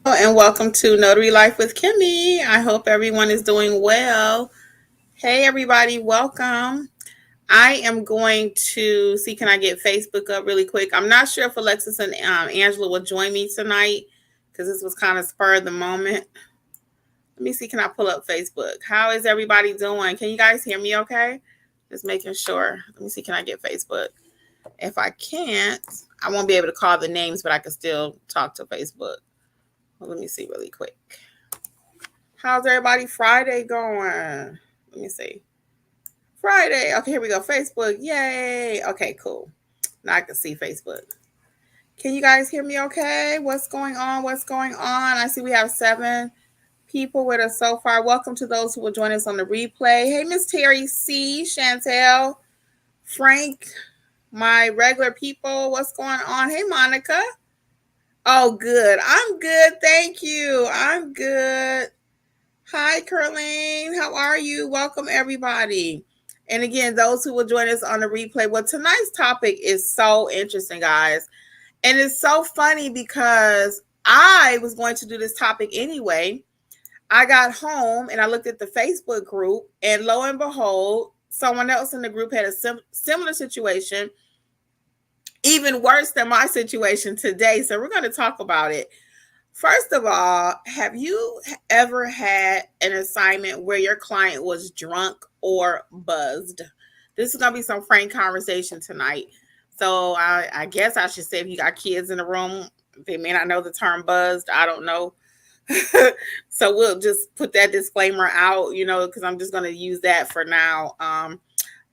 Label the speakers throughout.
Speaker 1: And welcome to Notary Life with Kimmy. I hope everyone is doing well. Hey, everybody, welcome. I am going to see, can I get Facebook up really quick? I'm not sure if Alexis and Angela will join me tonight because this was kind of spur of the moment. Let me see, can I pull up Facebook? How is everybody doing? Can you guys hear me okay? Just making sure. Let me see, can I get Facebook? If I can't, I won't be able to call the names, but I can still talk to Facebook. Well, let me see really quick. How's everybody Friday going? Let me see. Friday. Okay, here we go. Facebook. Yay. Okay, cool. Now I can see Facebook. Can you guys hear me okay? What's going on? What's going on? I see we have 7 people with us so far. Welcome to those who will join us on the replay. Hey, Miss Terry C, Chantel, Frank, my regular people. What's going on? Hey, Monica. Oh, good. I'm good. Thank you. I'm good. Hi, Curleen. How are you? Welcome, everybody. And again, those who will join us on the replay. Well, tonight's topic is so interesting, guys. And it's so funny because I was going to do this topic anyway. I got home and I looked at the Facebook group, and lo and behold, someone else in the group had a similar situation, even worse than my situation today. So we're going to talk about it. First of all, have you ever had an assignment where your client was drunk or buzzed? This is going to be some frank conversation tonight. So I guess I should say if you got kids in the room, they may not know the term buzzed. I don't know. So we'll just put that disclaimer out, because I'm just going to use that for now.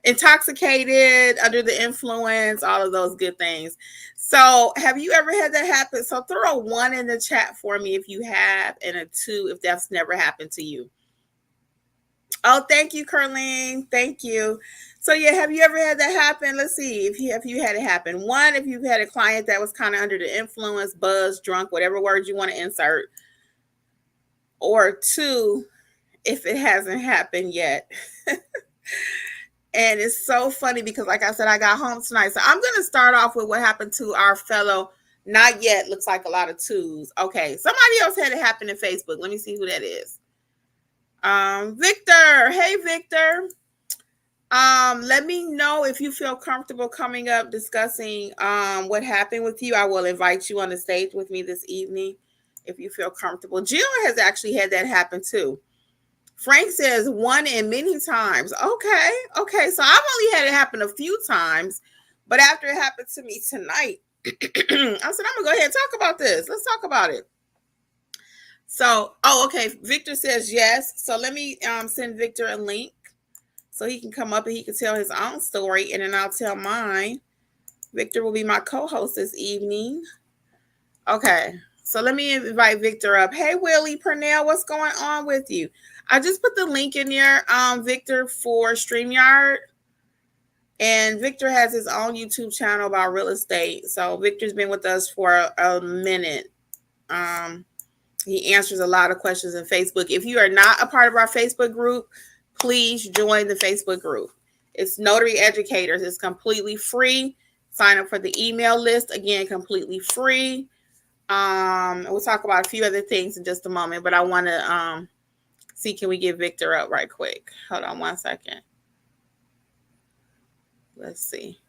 Speaker 1: Intoxicated, under the influence, all of those good things. So have you ever had that happen? So throw a 1 in the chat for me if you have, and a 2 if that's never happened to you. Oh, thank you, Carlene. Thank you. So yeah, have you ever had that happen? Let's see if you had it happen. 1, if you've had a client that was kind of under the influence, buzzed, drunk, whatever words you want to insert. Or 2, if it hasn't happened yet. And it's so funny because, like I said, I got home tonight. So I'm going to start off with what happened to our fellow, not yet, looks like a lot of 2s. Okay, somebody else had it happen in Facebook. Let me see who that is. Victor. Hey, Victor. Let me know if you feel comfortable coming up discussing what happened with you. I will invite you on the stage with me this evening if you feel comfortable. Jill has actually had that happen too. Frank says 1 and many times. Okay. So I've only had it happen a few times, but after it happened to me tonight, I said, I'm gonna go ahead and talk about this. Let's talk about it. So, okay. Victor says yes. So let me send Victor a link so he can come up and he can tell his own story, and then I'll tell mine. Victor will be my co-host this evening. Okay. So let me invite Victor up. Hey, Willie Purnell, what's going on with you? I just put the link in there, Victor, for StreamYard. And Victor has his own YouTube channel about real estate. So Victor's been with us for a minute. He answers a lot of questions in Facebook. If you are not a part of our Facebook group, please join the Facebook group. It's Notary Educators. It's completely free. Sign up for the email list. Again, completely free. We'll talk about a few other things in just a moment, but I want to see, can we get Victor up right quick? Hold on 1 second. Let's see.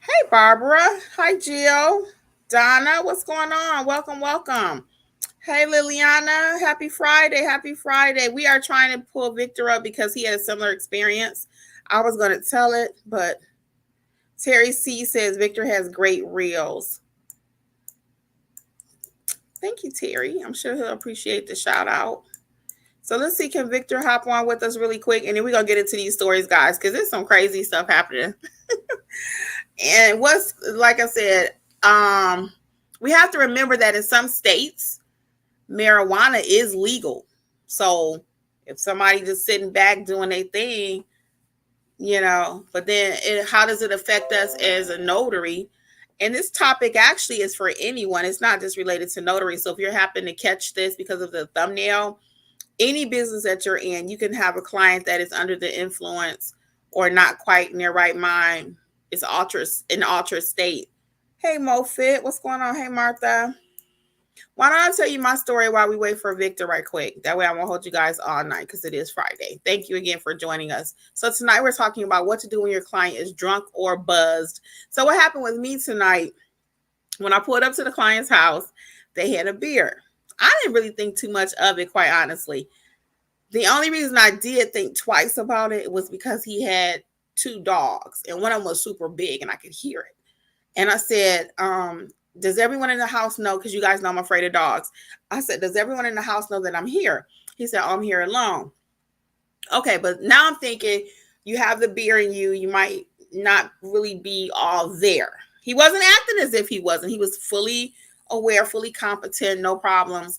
Speaker 1: Hey, Barbara. Hi, Jill. Donna, what's going on? Welcome. Hey, Liliana. Happy Friday. We are trying to pull Victor up because he had a similar experience. I was going to tell it, but Terry C says Victor has great reels. Thank you, Terry. I'm sure he'll appreciate the shout out. So let's see, can Victor hop on with us really quick? And then we're going to get into these stories, guys, because there's some crazy stuff happening. And like I said, we have to remember that in some states, marijuana is legal. So if somebody just sitting back doing their thing, but then how does it affect us as a notary? And this topic actually is for anyone. It's not just related to notary. So if you're happen to catch this because of the thumbnail, any business that you're in, you can have a client that is under the influence or not quite in their right mind. It's an altered state. Hey, Mofit, what's going on? Hey, Martha. Why don't I tell you my story while we wait for Victor right quick? That way I won't hold you guys all night because it is Friday. Thank you again for joining us. So tonight we're talking about what to do when your client is drunk or buzzed. So what happened with me tonight, when I pulled up to the client's house, they had a beer. I didn't really think too much of it, quite honestly. The only reason I did think twice about it was because he had two dogs and one of them was super big and I could hear it. And I said, does everyone in the house know? Because you guys know I'm afraid of dogs. I said, does everyone in the house know that I'm here? He said, oh, I'm here alone. Okay, but now I'm thinking you have the beer in you. You might not really be all there. He wasn't acting as if he wasn't. He was fully aware, fully competent, no problems.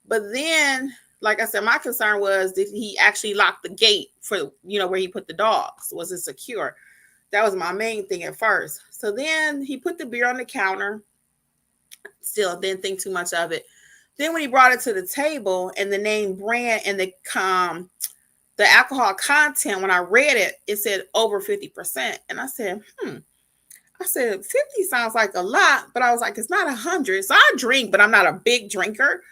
Speaker 1: But then, like I said, my concern was, did he actually lock the gate for, where he put the dogs? Was it secure? That was my main thing at first. So then he put the beer on the counter. Still didn't think too much of it. Then when he brought it to the table and the name brand and the alcohol content, when I read it, it said over 50%. And I said, I said, 50 sounds like a lot, but I was like, it's not 100. So I drink, but I'm not a big drinker.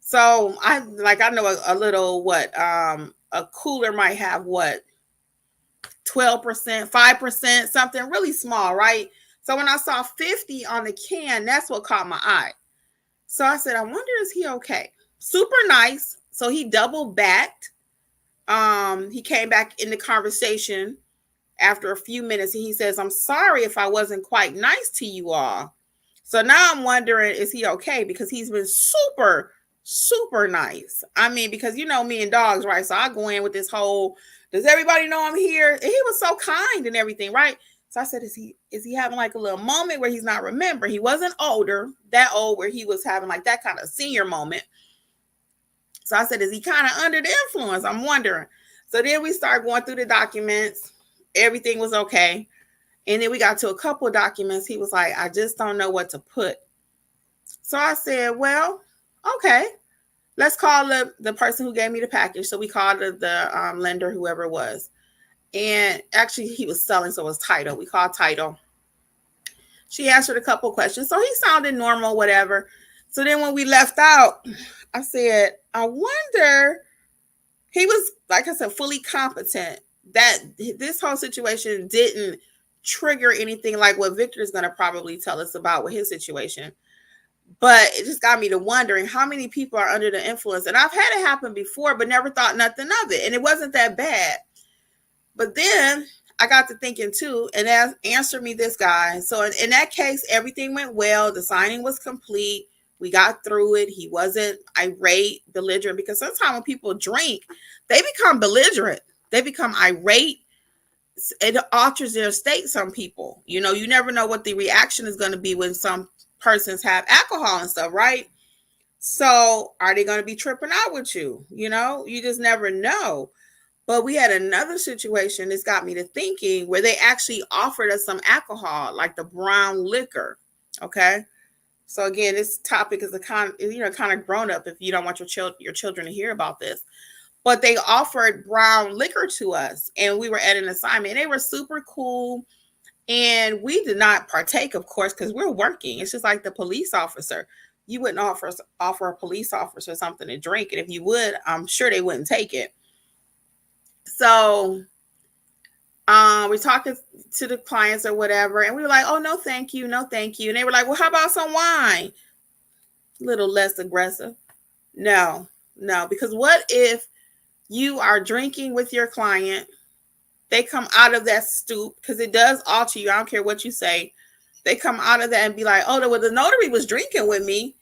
Speaker 1: So I know a little, a cooler might have 12%, 5%, something really small, right? So when I saw 50 on the can, that's what caught my eye. So I said, I wonder, is he okay? Super nice. So he double backed. He came back in the conversation after a few minutes and he says, I'm sorry if I wasn't quite nice to you all. So now I'm wondering, is he okay? Because he's been super, super nice. I mean, because me and dogs, right? So I go in with this whole, does everybody know I'm here? And he was so kind and everything, right? So I said, is he having like a little moment where he's not remembering? He wasn't that old where he was having like that kind of senior moment. So I said, is he kind of under the influence? I'm wondering. So then we started going through the documents. Everything was okay. And then we got to a couple of documents. He was like, I just don't know what to put. So I said, well, okay. Let's call the person who gave me the package. So we called the lender, whoever it was. And actually, he was selling, so it was title. We called title. She answered a couple of questions. So he sounded normal, whatever. So then when we left out, I said, I wonder, he was, like I said, fully competent. That this whole situation didn't trigger anything like what Victor is going to probably tell us about with his situation. But it just got me to wondering how many people are under the influence. And I've had it happen before, but never thought nothing of it. And it wasn't that bad. But then I got to thinking too, and answered me this guy. So in that case, everything went well. The signing was complete. We got through it. He wasn't irate, belligerent, because sometimes when people drink, they become belligerent. They become irate. It alters their state, some people. You never know what the reaction is going to be when some persons have alcohol and stuff, right? So are they going to be tripping out with you? You just never know. But we had another situation that's got me to thinking where they actually offered us some alcohol, like the brown liquor. Okay. So again, this topic is kind of grown up if you don't want your children to hear about this. But they offered brown liquor to us and we were at an assignment and they were super cool. And we did not partake, of course, because we're working. It's just like the police officer. You wouldn't offer a police officer something to drink. And if you would, I'm sure they wouldn't take it. So we're talking to the clients or whatever. And we were like, oh, no, thank you. No, thank you. And they were like, well, how about some wine? A little less aggressive. No, because what if you are drinking with your client? They come out of that stoop because it does alter you. I don't care what you say. They come out of that and be like, oh, well, the notary was drinking with me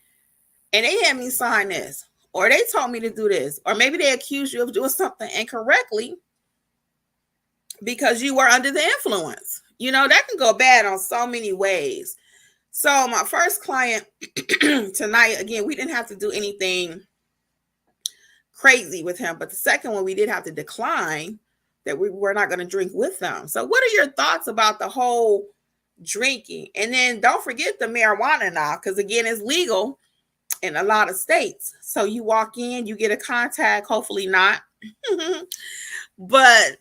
Speaker 1: and they had me sign this, or they told me to do this, or maybe they accused you of doing something incorrectly because you were under the influence. That can go bad on so many ways. So my first client tonight, again, we didn't have to do anything crazy with him, but the second one we did have to decline that we were not going to drink with them. So what are your thoughts about the whole drinking? And then don't forget the marijuana now, because again, it's legal in a lot of states. So you walk in, you get a contact, hopefully not, but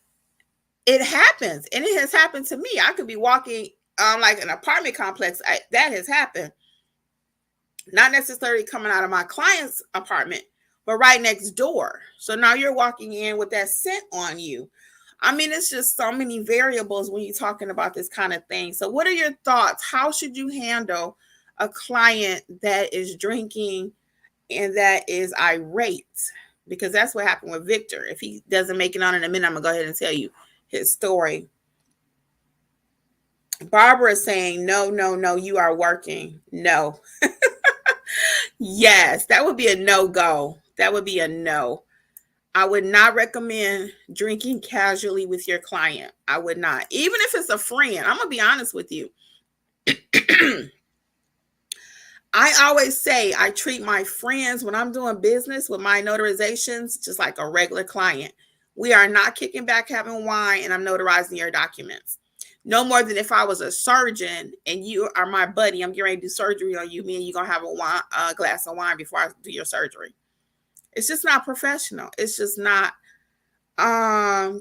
Speaker 1: it happens. And it has happened to me. I could be walking like an apartment complex. That has happened. not necessarily coming out of my client's apartment, but right next door. So now you're walking in with that scent on you. I mean, it's just so many variables when you're talking about this kind of thing. So, what are your thoughts? How should you handle a client that is drinking and that is irate? Because that's what happened with Victor. If he doesn't make it on in a minute, I'm going to go ahead and tell you his story. Barbara is saying, no, no, no, you are working. No. Yes, that would be a no-go. That would be a no. I would not recommend drinking casually with your client. I would not. Even if it's a friend, I'm going to be honest with you. I always say I treat my friends when I'm doing business with my notarizations just like a regular client. We are not kicking back having wine and I'm notarizing your documents. No more than if I was a surgeon and you are my buddy, I'm getting ready to do surgery on you, me and you going to have a glass of wine before I do your surgery. It's just not professional. It's just not. Oh,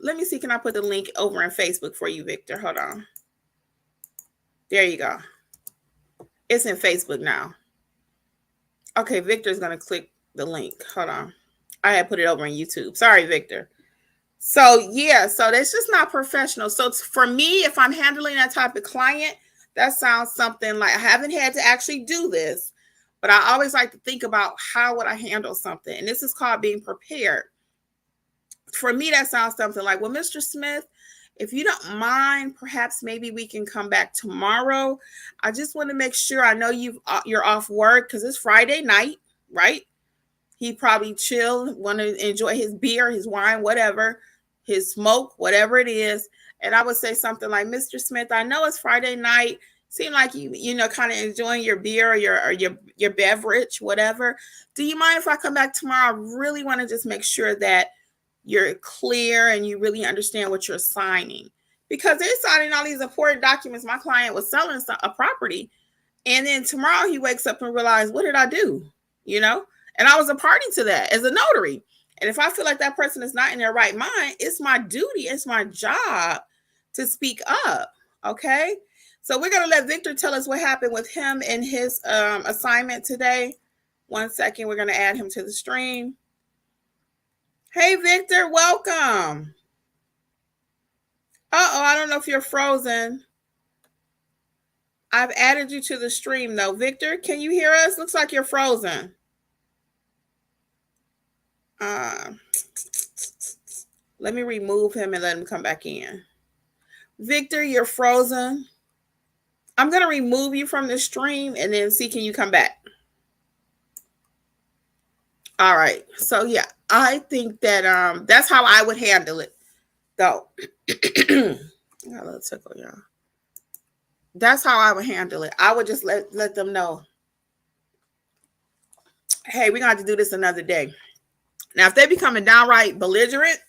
Speaker 1: let me see. Can I put the link over in Facebook for you, Victor? Hold on. There you go. It's in Facebook now. Okay, Victor's going to click the link. Hold on. I had put it over on YouTube. Sorry, Victor. So, yeah, so that's just not professional. So, for me, if I'm handling that type of client, that sounds something like I haven't had to actually do this, but I always like to think about how would I handle something. And this is called being prepared. For me, that sounds something like, well, Mr. Smith, if you don't mind, perhaps maybe we can come back tomorrow. I just want to make sure I know you're off work because it's Friday night, right? He probably chill, want to enjoy his beer, his wine, whatever, his smoke, whatever it is. And I would say something like, Mr. Smith, I know it's Friday night. Seem like you know, kind of enjoying your beer or your beverage, whatever. Do you mind if I come back tomorrow? I really want to just make sure that you're clear and you really understand what you're signing. Because they're signing all these important documents. My client was selling a property. And then tomorrow he wakes up and realizes, what did I do? You know? And I was a party to that as a notary. And if I feel like that person is not in their right mind, it's my duty, it's my job to speak up. Okay? So we're going to let Victor tell us what happened with him and his assignment today. 1 second. We're going to add him to the stream. Hey, Victor, welcome. Uh-oh, I don't know if you're frozen. I've added you to the stream, though. Victor, can you hear us? Looks like you're frozen. Let me remove him and let him come back in. Victor, you're frozen. I'm going to remove you from the stream and then see, can you come back? All right. So, yeah, I think that that's how I would handle it, though. I got a little tickle, y'all. That's how I would handle it. I would just let them know, hey, we're going to have to do this another day. Now, if they becoming downright belligerent,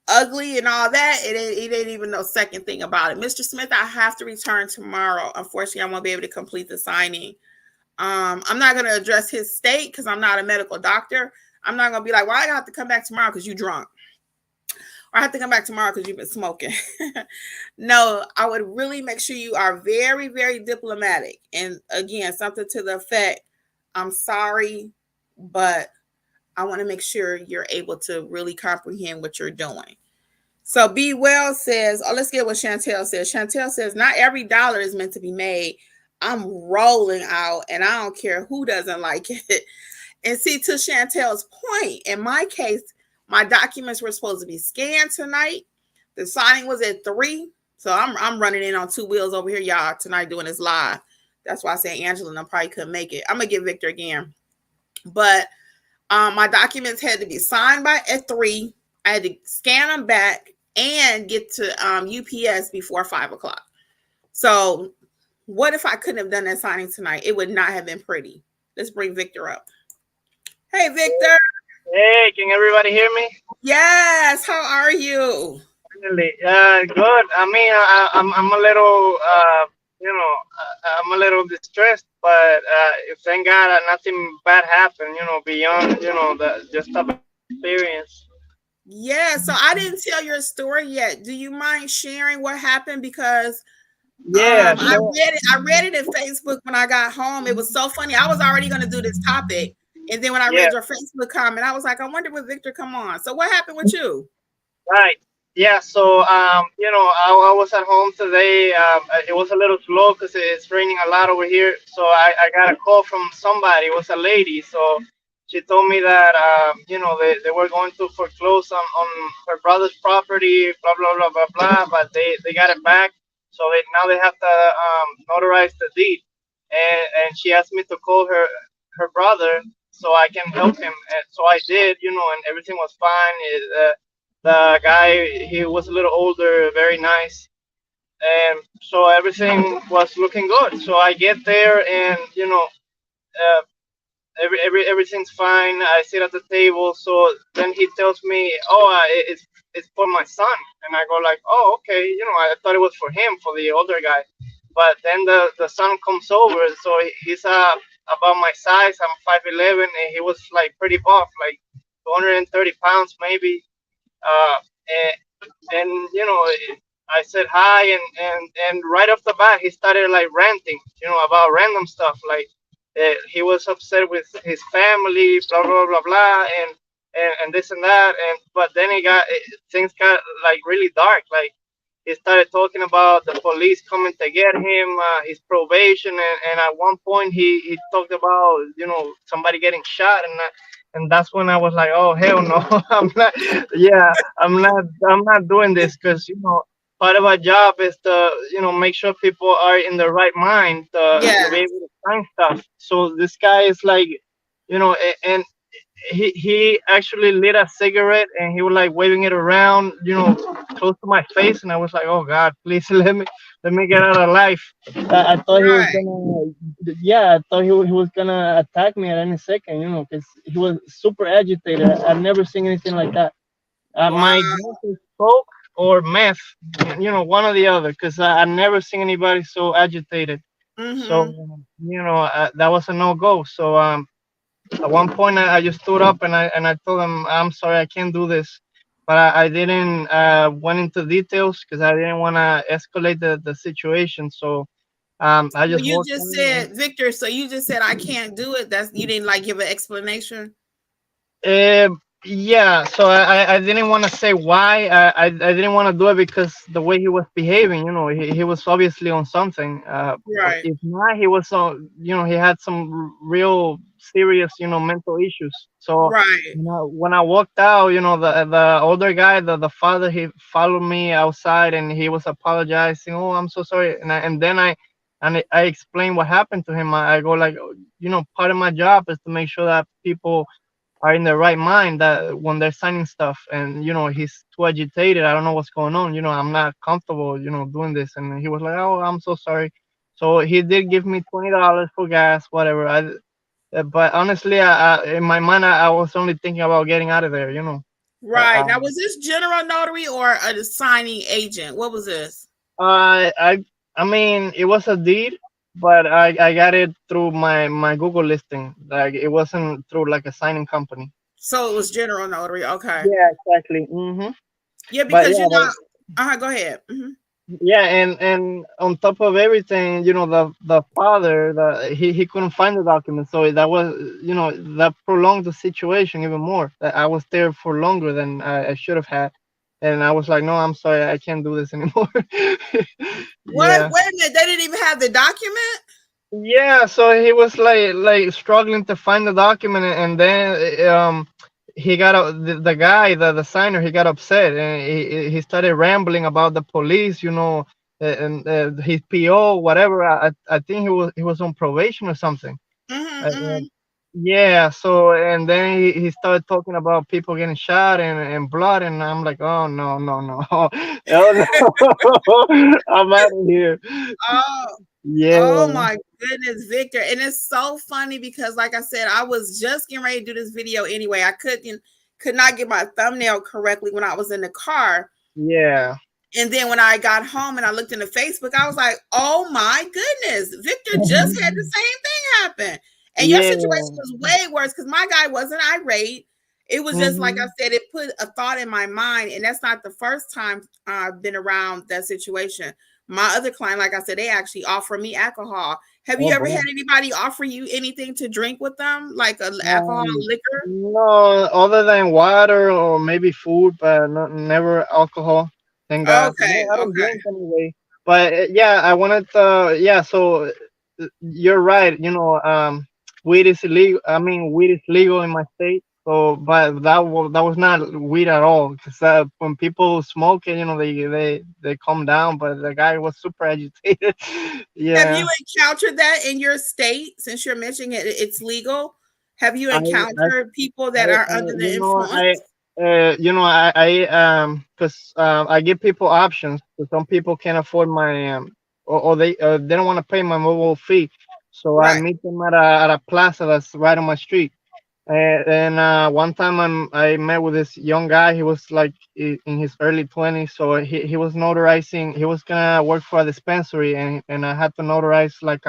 Speaker 1: ugly and all that, it ain't even no second thing about it. Mr. Smith, I have to return tomorrow. Unfortunately, I won't be able to complete the signing. I'm not going to address his state because I'm not a medical doctor. I'm not going to be like, well, I have to come back tomorrow because you drunk. Or I have to come back tomorrow because you've been smoking. No, I would really make sure you are very, very diplomatic. And again, something to the effect, I'm sorry, but I want to make sure you're able to really comprehend what you're doing. So Be Well says, oh, let's get what Chantel says. Chantel says, not every dollar is meant to be made. I'm rolling out and I don't care who doesn't like it. And see, to Chantel's point, in my case, my documents were supposed to be scanned tonight. The signing was at 3. So I'm running in on 2 wheels over here, y'all, tonight doing this live. That's why I say Angela and I probably couldn't make it. I'm going to get Victor again. But my documents had to be signed at 3. I had to scan them back and get to UPS before 5 o'clock. So what if I couldn't have done that signing tonight? It would not have been pretty. Let's bring Victor up. Hey, Victor.
Speaker 2: Hey, can everybody hear me?
Speaker 1: Yes. How are you?
Speaker 2: Really, good. I mean, I'm a little, I'm a little distressed, but thank God nothing bad happened. Beyond, the just of experience.
Speaker 1: Yeah. So I didn't tell your story yet. Do you mind sharing what happened? Because
Speaker 2: Yeah,
Speaker 1: I
Speaker 2: so
Speaker 1: read it. I read it in Facebook when I got home. It was so funny. I was already going to do this topic, and then when I
Speaker 2: yeah,
Speaker 1: read your Facebook comment, I was like, I wonder when Victor come on. So what happened with you?
Speaker 2: right. Yeah, so I was at home today. It was a little slow because it's raining a lot over here. So I got a call from somebody. It was a lady. So she told me that they were going to foreclose on her brother's property, blah blah blah blah blah. But they got it back. So now they have to notarize the deed. And she asked me to call her brother so I can help him. And so I did, and everything was fine. The guy, he was a little older, very nice, and so everything was looking good. So I get there, and uh, everything's fine. I sit at the table. So then he tells me, "Oh, it's for my son," and I go like, "Oh, okay." I thought it was for him, for the older guy, but then the son comes over. So he's about my size. I'm 5'11", and he was like pretty buff, like 230 pounds maybe. Uh, and I said hi, and right off the bat he started like ranting, about random stuff, like he was upset with his family, blah blah blah blah, and this and that, and but then things got like really dark, like he started talking about the police coming to get him, his probation, and at one point he talked about somebody getting shot, and that's when I was like, oh hell no, I'm not. Yeah, I'm not doing this because part of our job is to make sure people are in the right mind to be
Speaker 1: Yeah,
Speaker 2: able to find stuff. So this guy is like, and he actually lit a cigarette and he was like waving it around, close to my face, and I was like, oh God, please let me get out of life. I thought he was
Speaker 1: right.
Speaker 2: gonna, yeah, I thought he was gonna attack me at any second, because he was super agitated. I've never seen anything like that.
Speaker 1: Wow.
Speaker 2: My guess is coke or meth, one or the other, because I never seen anybody so agitated. So
Speaker 1: Mm-hmm.
Speaker 2: that was a no go. So at one point, I just stood up and I told him, I'm sorry, I can't do this. But I didn't went into details because I didn't want to escalate the situation. So I
Speaker 1: So
Speaker 2: just
Speaker 1: you
Speaker 2: walked
Speaker 1: just
Speaker 2: in.
Speaker 1: said, Victor. So you just said I can't do it. That's you didn't like give an explanation.
Speaker 2: Uh, yeah, so I didn't want to say why. I didn't want to do it because the way he was behaving, he was obviously on something.
Speaker 1: Right.
Speaker 2: If not, he was he had some real serious, mental issues. So
Speaker 1: Right.
Speaker 2: when I walked out, the older guy, the father, he followed me outside and he was apologizing. Oh, I'm so sorry. And then I explained what happened to him. I go like, part of my job is to make sure that people are in the right mind that when they're signing stuff, and he's too agitated, I don't know what's going on, I'm not comfortable doing this. And he was like, oh, I'm so sorry. So he did give me $20 for gas, whatever. But honestly, in my mind, I was only thinking about getting out of there.
Speaker 1: Right.
Speaker 2: uh,
Speaker 1: Now, was this general notary or a signing agent? What was this?
Speaker 2: I I I mean, it was a deed, but I got it through my Google listing. Like it wasn't through like a signing company.
Speaker 1: So it was general notary. Okay.
Speaker 2: Yeah, exactly.
Speaker 1: Yeah,
Speaker 2: But
Speaker 1: because
Speaker 2: yeah,
Speaker 1: go ahead.
Speaker 2: yeah, and on top of everything, the father, he couldn't find the document, so that was, that prolonged the situation even more. That I was there for longer than I should have had, and I was like, no, I'm sorry, I can't do this anymore.
Speaker 1: What?
Speaker 2: Yeah.
Speaker 1: Wait a minute. They didn't even have the document.
Speaker 2: Yeah, so he was like struggling to find the document, and then he got the guy, the signer, he got upset, and he started rambling about the police, and his PO, whatever. I think he was on probation or something.
Speaker 1: Mm-hmm,
Speaker 2: And
Speaker 1: mm-hmm.
Speaker 2: yeah, so and then he started talking about people getting shot and blood, and I'm like, oh no no no, hell no, I'm out of here.
Speaker 1: Oh,
Speaker 2: Yeah.
Speaker 1: oh my goodness, Victor. And it's so funny because, like I said, I was just getting ready to do this video anyway. I could not get my thumbnail correctly when I was in the car.
Speaker 2: Yeah.
Speaker 1: And then when I got home and I looked into Facebook, I was like, oh my goodness, Victor just had the same thing happen. And your
Speaker 2: Yeah.
Speaker 1: situation was way worse because my guy wasn't irate. It was just like I
Speaker 2: Mhm.
Speaker 1: said, it put a thought in my mind. And that's not the first time I've been around that situation. my other client, like I said, they actually offer me alcohol. Have
Speaker 2: Oh
Speaker 1: you ever
Speaker 2: boy.
Speaker 1: had anybody offer you anything to drink with them, like a alcohol
Speaker 2: Um,
Speaker 1: liquor?
Speaker 2: no, other than water or maybe food, but not, never alcohol. Thank God.
Speaker 1: Okay,
Speaker 2: I don't
Speaker 1: okay.
Speaker 2: drink anyway. But yeah, I wanted to. Yeah, so you're right. Weed is illegal. I mean, weed is legal in my state. So, but that was not weed at all. Because when people smoke it, they calm down. But the guy was super agitated.
Speaker 1: Have
Speaker 2: Yeah.
Speaker 1: you encountered that in your state? Since you're mentioning it's legal, have you
Speaker 2: I I
Speaker 1: encountered people that are under the influence?
Speaker 2: because I give people options. So some people can't afford my or they don't want to pay my mobile fee, so I
Speaker 1: Right.
Speaker 2: meet them at a plaza that's right on my street. And one time I met with this young guy. He was like in his early 20s, so he was notarizing. He was gonna work for a dispensary, and I had to notarize like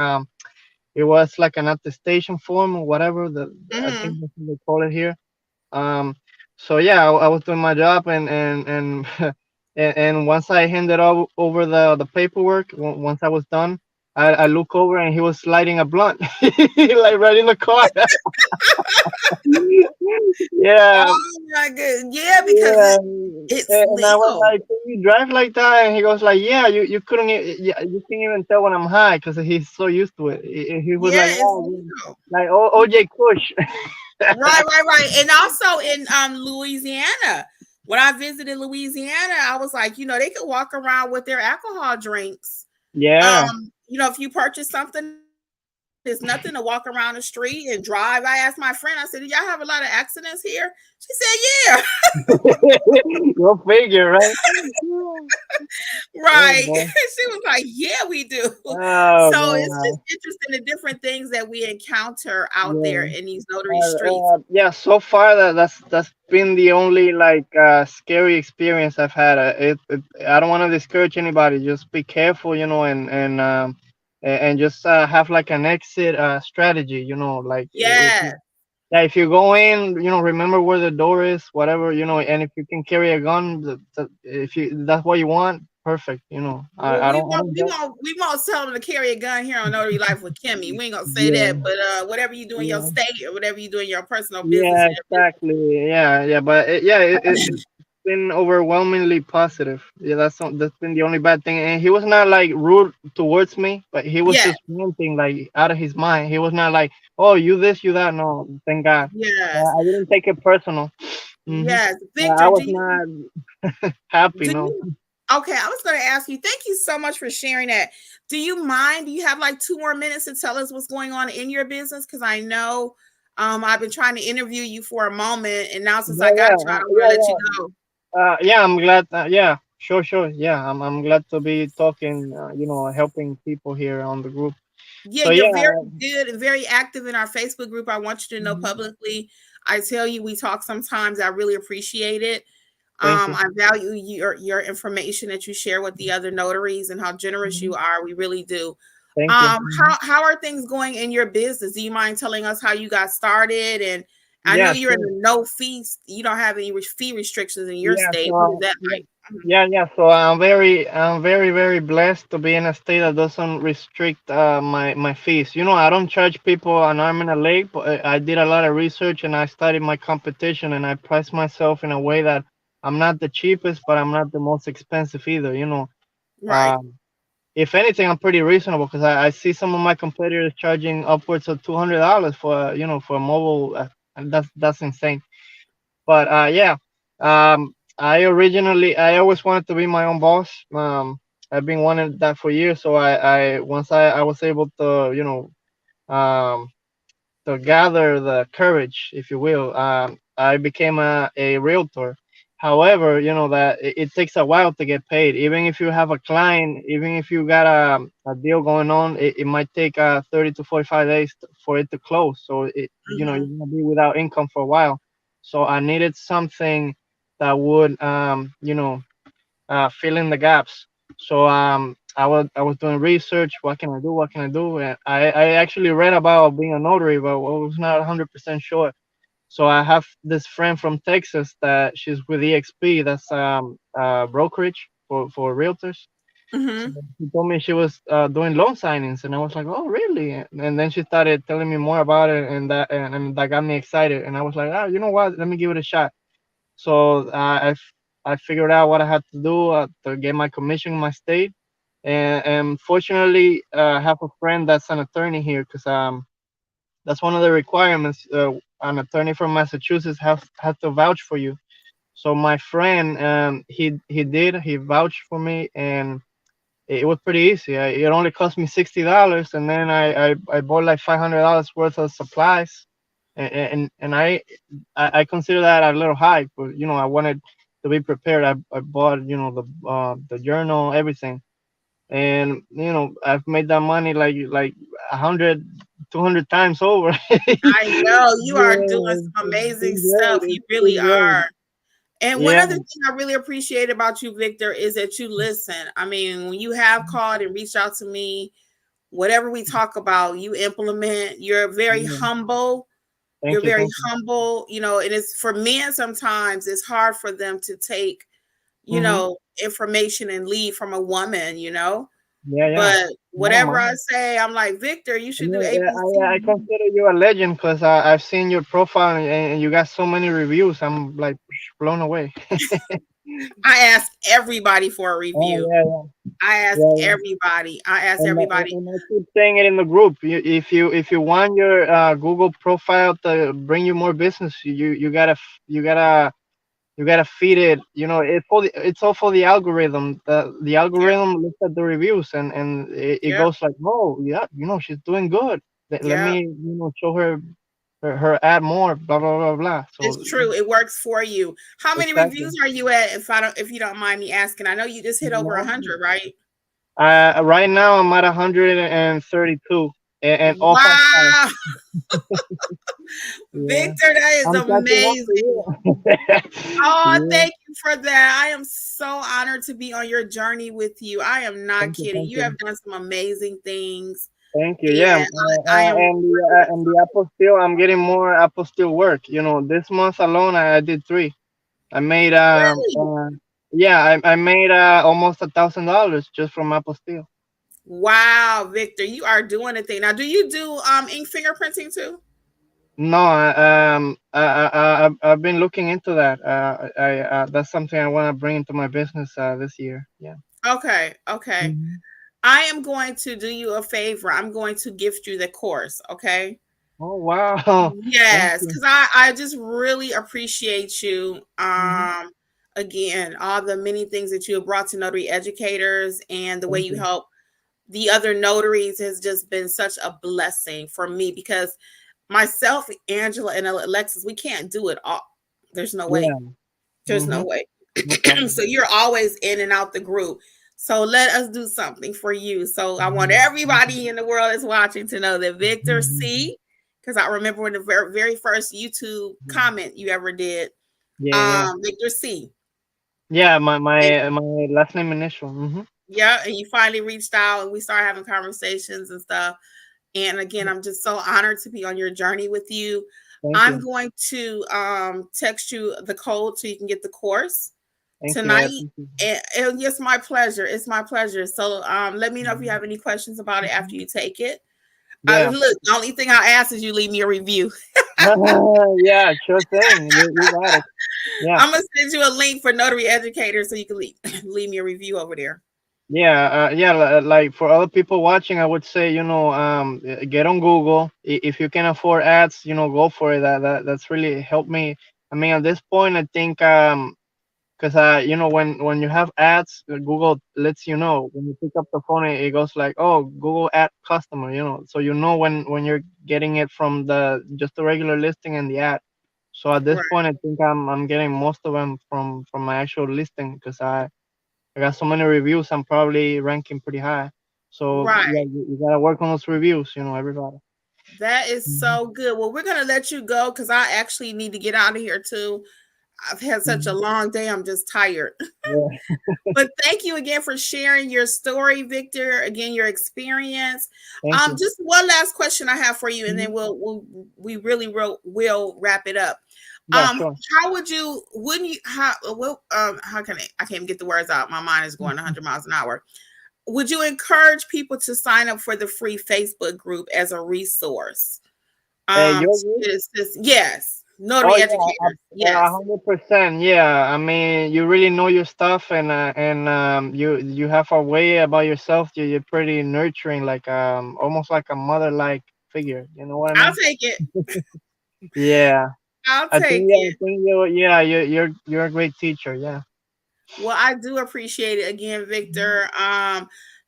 Speaker 2: it was like an attestation form or whatever. I think
Speaker 1: Hmm.
Speaker 2: that's what they call it here. um, so yeah, I was doing my job, and and once I handed over the paperwork, once I was done, I look over and he was lighting a blunt, like right in the car. Yeah,
Speaker 1: Oh my god. Yeah, because
Speaker 2: yeah.
Speaker 1: it's
Speaker 2: And I was
Speaker 1: legal.
Speaker 2: like, "Can you drive like that?" And he goes like, "Yeah, you couldn't, yeah, you can't even tell when I'm high because he's so used to it." He was
Speaker 1: Yeah,
Speaker 2: like,
Speaker 1: it's
Speaker 2: "Oh, yeah,
Speaker 1: legal.
Speaker 2: like OJ Kush."
Speaker 1: Right, right, right. And also in Louisiana. When I visited Louisiana, I was like, they could walk around with their alcohol drinks.
Speaker 2: Yeah.
Speaker 1: If you purchase something, there's nothing to walk around the street and drive. I asked my friend, I said, "Do y'all have a lot of accidents here?" She said, "Yeah."
Speaker 2: Go figure, right? Oh
Speaker 1: Right.
Speaker 2: boy.
Speaker 1: She was like, "Yeah, we do."
Speaker 2: Oh
Speaker 1: So it's just
Speaker 2: man.
Speaker 1: interesting the different things that we encounter out there
Speaker 2: Yeah.
Speaker 1: in these notary streets.
Speaker 2: Yeah. So far, that's been the only like scary experience I've had. I don't want to discourage anybody. Just be careful, and just have like an exit strategy. Like
Speaker 1: Yeah.
Speaker 2: yeah, if you go in, remember where the door is, whatever, and if you can carry a gun, if you that's what you want, perfect.
Speaker 1: Well,
Speaker 2: I don't judge.
Speaker 1: we won't tell them to carry a gun here on Notary Life with Kimmy. We ain't gonna say
Speaker 2: Yeah,
Speaker 1: that, but whatever you do in your
Speaker 2: yeah,
Speaker 1: state or whatever you do in your personal business
Speaker 2: yeah,
Speaker 1: or your business.
Speaker 2: exactly. Yeah, yeah, but it's been overwhelmingly positive. Yeah, that's been the only bad thing. And he was not like rude towards me, but he was
Speaker 1: Yeah,
Speaker 2: just ranting like out of his mind. He was not like, "Oh, you this, you that." No, thank God.
Speaker 1: yes,
Speaker 2: I didn't take it personal. Hmm.
Speaker 1: yes.
Speaker 2: I
Speaker 1: Victor,
Speaker 2: was not happy.
Speaker 1: do
Speaker 2: No.
Speaker 1: you okay, I was gonna ask you, thank you so much for sharing that. Do you mind? Do you have like 2 more minutes to tell us what's going on in your business? Because I know I've been trying to interview you for a moment, and now since
Speaker 2: Yeah,
Speaker 1: I got
Speaker 2: yeah,
Speaker 1: you, I don't want to let you
Speaker 2: yeah,
Speaker 1: go.
Speaker 2: yeah. Yeah, I'm glad. Yeah, sure, sure. Yeah, I'm glad to be talking. Helping people here on the group.
Speaker 1: Yeah,
Speaker 2: So
Speaker 1: you're
Speaker 2: yeah.
Speaker 1: very good and very active in our Facebook group. I want you to know
Speaker 2: Mhm.
Speaker 1: publicly. I tell you, we talk sometimes. I really appreciate it.
Speaker 2: Thank you.
Speaker 1: I value your information that you share with the other notaries and how generous you
Speaker 2: Mhm.
Speaker 1: are. We really do.
Speaker 2: Thank you. Mhm.
Speaker 1: How are things going in your business? Do you mind telling us how you got started? And I know
Speaker 2: Yeah,
Speaker 1: you're in
Speaker 2: sure.
Speaker 1: the no fees. You don't have any fee restrictions in your
Speaker 2: Yeah,
Speaker 1: state. What is
Speaker 2: so
Speaker 1: that
Speaker 2: yeah,
Speaker 1: like? Mhm.
Speaker 2: yeah. So I'm very blessed to be in a state that doesn't restrict my fees. I don't charge people an arm and a leg, but I did a lot of research and I studied my competition and I priced myself in a way that I'm not the cheapest, but I'm not the most expensive either.
Speaker 1: Right.
Speaker 2: Um, if anything, I'm pretty reasonable because I see some of my competitors charging upwards of $200 for a mobile, and that's insane. But yeah, I always wanted to be my own boss. I've been wanting that for years. So I once I was able to um, to gather the courage, if you will, I became a realtor. However, that it takes a while to get paid. Even if you have a client, even if you got a deal going on, it might take 30 to 45 days for it to close. So you're
Speaker 1: Mhm.
Speaker 2: gonna be without income for a while. So I needed something that would fill in the gaps. So I was doing research. What can I do? What can I do? And I actually read about being a notary, but I was not 100% sure. So I have this friend from Texas that she's with EXP. That's brokerage for realtors. So
Speaker 1: Mm-hmm.
Speaker 2: she told me she was doing loan signings, and I was like, "Oh, really?" And then she started telling me more about it, and that got me excited. And I was like, "Ah, you know what? Let me give it a shot." So I figured out what I had to do to get my commission in my state, and fortunately, I have a friend that's an attorney here, because that's one of the requirements. An attorney from Massachusetts has to vouch for you. So my friend, he vouched for me, and it was pretty easy. It only cost me $60, and then I bought like $500 worth of supplies, and I consider that a little high, but I wanted to be prepared. I bought the journal, everything, and I've made that money like 100, 200 times over.
Speaker 1: I know you are doing
Speaker 2: Yeah,
Speaker 1: some
Speaker 2: it's
Speaker 1: amazing
Speaker 2: been great.
Speaker 1: stuff. You
Speaker 2: It's
Speaker 1: really
Speaker 2: been great.
Speaker 1: are. And one
Speaker 2: Yeah.
Speaker 1: other thing I really appreciate about you, Victor, is that you listen. I mean, when you have called and reached out to me, whatever we talk about, you implement. You're very
Speaker 2: Yeah.
Speaker 1: humble. You're
Speaker 2: Thank you.
Speaker 1: very
Speaker 2: Thank you.
Speaker 1: humble, and it's for men sometimes it's hard for them to take,
Speaker 2: Mm-hmm.
Speaker 1: information and lead from a woman.
Speaker 2: Yeah. Yeah.
Speaker 1: But
Speaker 2: No,
Speaker 1: whatever I
Speaker 2: man.
Speaker 1: say, I'm like, Victor, you should do
Speaker 2: Yeah, yeah, I
Speaker 1: ABC.
Speaker 2: consider you a legend, because I've seen your profile, and you got so many reviews. I'm like blown away.
Speaker 1: I ask everybody for a
Speaker 2: Oh,
Speaker 1: review.
Speaker 2: yeah, yeah,
Speaker 1: I ask
Speaker 2: yeah, yeah.
Speaker 1: everybody. I ask
Speaker 2: And
Speaker 1: everybody.
Speaker 2: I keep saying it in the group. If you want your Google profile to bring you more business, you gotta feed it. It's all for the algorithm. The
Speaker 1: Yeah,
Speaker 2: algorithm looks at the reviews, and it
Speaker 1: yeah,
Speaker 2: goes like, oh yeah, she's doing good. Let
Speaker 1: yeah.
Speaker 2: me show her ad more. Blah blah blah blah.
Speaker 1: It's
Speaker 2: So
Speaker 1: true. It works for you. How many
Speaker 2: exactly.
Speaker 1: reviews are you at? If you don't mind me asking, I know you just hit over 100, right?
Speaker 2: Right now I'm at 132, and all 5 stars.
Speaker 1: Wow,
Speaker 2: Yeah,
Speaker 1: Victor, that is
Speaker 2: I'm catching up to
Speaker 1: amazing.
Speaker 2: you.
Speaker 1: Oh,
Speaker 2: Yeah,
Speaker 1: thank you for that. I am so honored to be on your journey with you. I am not
Speaker 2: thank you,
Speaker 1: kidding.
Speaker 2: thank
Speaker 1: You
Speaker 2: you.
Speaker 1: have done some amazing things,
Speaker 2: Thank you. Yeah,
Speaker 1: and I am
Speaker 2: and the Apple Steel. I'm getting more Apple Steel work. This month alone, I did three. I made
Speaker 1: really
Speaker 2: yeah, I made almost $1,000 just from Apple Steel.
Speaker 1: wow, Victor. You are doing a thing now. Do you do ink fingerprinting too?
Speaker 2: No, I've been looking into that. I That's something I want to bring into my business this year. Yeah.
Speaker 1: Okay, okay.
Speaker 2: Hmm.
Speaker 1: I am going to do you a favor. I'm going to gift you the course. Okay.
Speaker 2: Oh wow! Thank
Speaker 1: Yes,
Speaker 2: you.
Speaker 1: because I just really appreciate you.
Speaker 2: Hmm.
Speaker 1: Again, all the many things that you have brought to notary educators and the way
Speaker 2: Thank
Speaker 1: you
Speaker 2: you.
Speaker 1: help the other notaries has just been such a blessing for me because myself, Angela, and Alexis, we can't do it all. There's no way.
Speaker 2: Yeah.
Speaker 1: There's no
Speaker 2: Hmm.
Speaker 1: way.
Speaker 2: No
Speaker 1: So
Speaker 2: problem.
Speaker 1: you're always in and out the group. So let us do something for you. So I want
Speaker 2: Mhm.
Speaker 1: everybody in the world that's watching to know that Victor
Speaker 2: Mhm.
Speaker 1: C, because I remember when the very first YouTube
Speaker 2: Mhm.
Speaker 1: comment you ever did,
Speaker 2: Yeah, yeah.
Speaker 1: Victor C.
Speaker 2: Yeah,
Speaker 1: And
Speaker 2: my last name initial. Hmm.
Speaker 1: yeah, and you finally reached out and we started having conversations and stuff. And again, I'm just so honored to be on your journey with you.
Speaker 2: Thank
Speaker 1: I'm
Speaker 2: you.
Speaker 1: going to text you the code so you can get the course
Speaker 2: Thank you. I
Speaker 1: tonight.
Speaker 2: appreciate
Speaker 1: And it's my pleasure. It's my pleasure. So let me know if you
Speaker 2: it.
Speaker 1: have any questions about it after
Speaker 2: Mhm.
Speaker 1: you take it.
Speaker 2: Yeah.
Speaker 1: Look, the only thing I ask is you leave me a review.
Speaker 2: Yeah, sure thing. You got it. Yeah.
Speaker 1: I'm gonna send you a link for notary educators so you can leave leave me a review over there.
Speaker 2: Yeah, yeah. Like for other people watching, I would say, get on Google. If you can afford ads, go for it. That's really helped me. I mean, at this point, I think, because when you have ads, Google lets you know when you pick up the phone, it goes like, oh, Google ad customer, so when you're getting it from the just the regular listing and the ad. So at this
Speaker 1: Right,
Speaker 2: point, I think I'm getting most of them from my actual listing, because I got so many reviews. I'm probably ranking pretty high. So yeah,
Speaker 1: right.
Speaker 2: you gotta work on those reviews, everybody.
Speaker 1: That is
Speaker 2: Hmm.
Speaker 1: so good. Well, we're gonna let you go because I actually need to get out of here too. I've had such a
Speaker 2: Hmm.
Speaker 1: long day. I'm just tired.
Speaker 2: Yeah,
Speaker 1: But thank you again for sharing your story, Victor. Again, your experience.
Speaker 2: thank you.
Speaker 1: Just one last question I have for you, and then
Speaker 2: Mhm.
Speaker 1: we really will wrap it up.
Speaker 2: Yeah, sure.
Speaker 1: How would you? Wouldn't you? How? Well, how can I? I can't even get the words out. My mind is going 100 miles an hour. would you encourage people to sign up for the free Facebook group as a resource?
Speaker 2: Your group?
Speaker 1: Yes,
Speaker 2: Oh
Speaker 1: notary
Speaker 2: yeah,
Speaker 1: educators. Yes,
Speaker 2: 100%. Yeah, I mean, you really know your stuff, and you have a way about yourself. You're pretty nurturing, like almost like a mother-like figure. You know what I
Speaker 1: I'll
Speaker 2: mean?
Speaker 1: take it.
Speaker 2: Yeah,
Speaker 1: I'll
Speaker 2: I think
Speaker 1: take
Speaker 2: yeah, I
Speaker 1: it.
Speaker 2: think you're a great teacher. Yeah.
Speaker 1: Well, I do appreciate it again, Victor.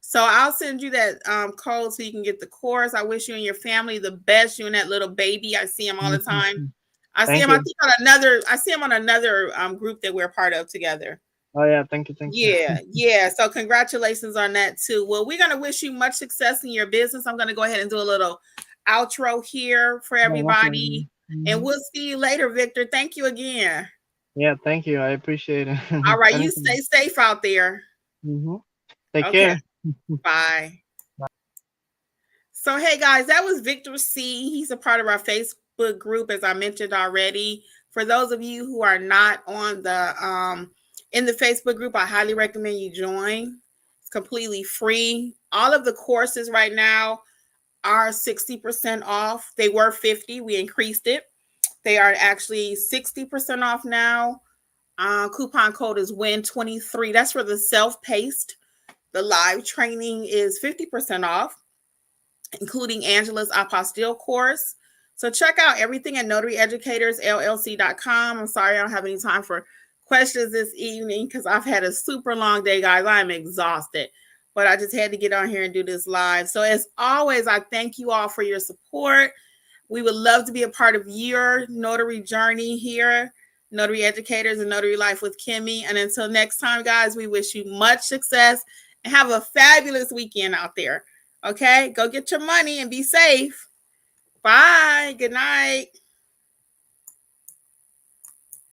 Speaker 1: So I'll send you that code so you can get the course. I wish you and your family the best. You and that little baby. I see him all the time.
Speaker 2: Mhm.
Speaker 1: I see
Speaker 2: Thank
Speaker 1: him. I
Speaker 2: you.
Speaker 1: think on another. I see him on another group that we're part of together.
Speaker 2: Oh yeah, thank you.
Speaker 1: Yeah, yeah. So congratulations on that too. Well, we're gonna wish you much success in your business. I'm gonna go ahead and do a little outro here for
Speaker 2: No, no
Speaker 1: everybody,
Speaker 2: problem.
Speaker 1: and we'll see you later, Victor. Thank you again.
Speaker 2: Yeah, thank you. I appreciate it.
Speaker 1: All right, you
Speaker 2: Anything.
Speaker 1: stay safe out there.
Speaker 2: Take
Speaker 1: Okay,
Speaker 2: care.
Speaker 1: bye. So, hey guys, that was Victor C. He's a part of our Facebook group, as I mentioned already. For those of you who are not on the in the Facebook group, I highly recommend you join. It's completely free. All of the courses right now are 60% off. They were 50, we increased it. They are actually 60% off now. Coupon code is WIN23. That's for the self-paced. The live training is 50% off, including Angela's apostille course. So check out everything at notaryeducatorsllc.com. I'm sorry I don't have any time for questions this evening because I've had a super long day, guys. I'm exhausted, but I just had to get on here and do this live. So as always, I thank you all for your support. We would love to be a part of your notary journey here, Notary Educators and Notary Life with Kimmy. And until next time, guys, we wish you much success and have a fabulous weekend out there. Okay, go get your money and be safe. Bye. Good night.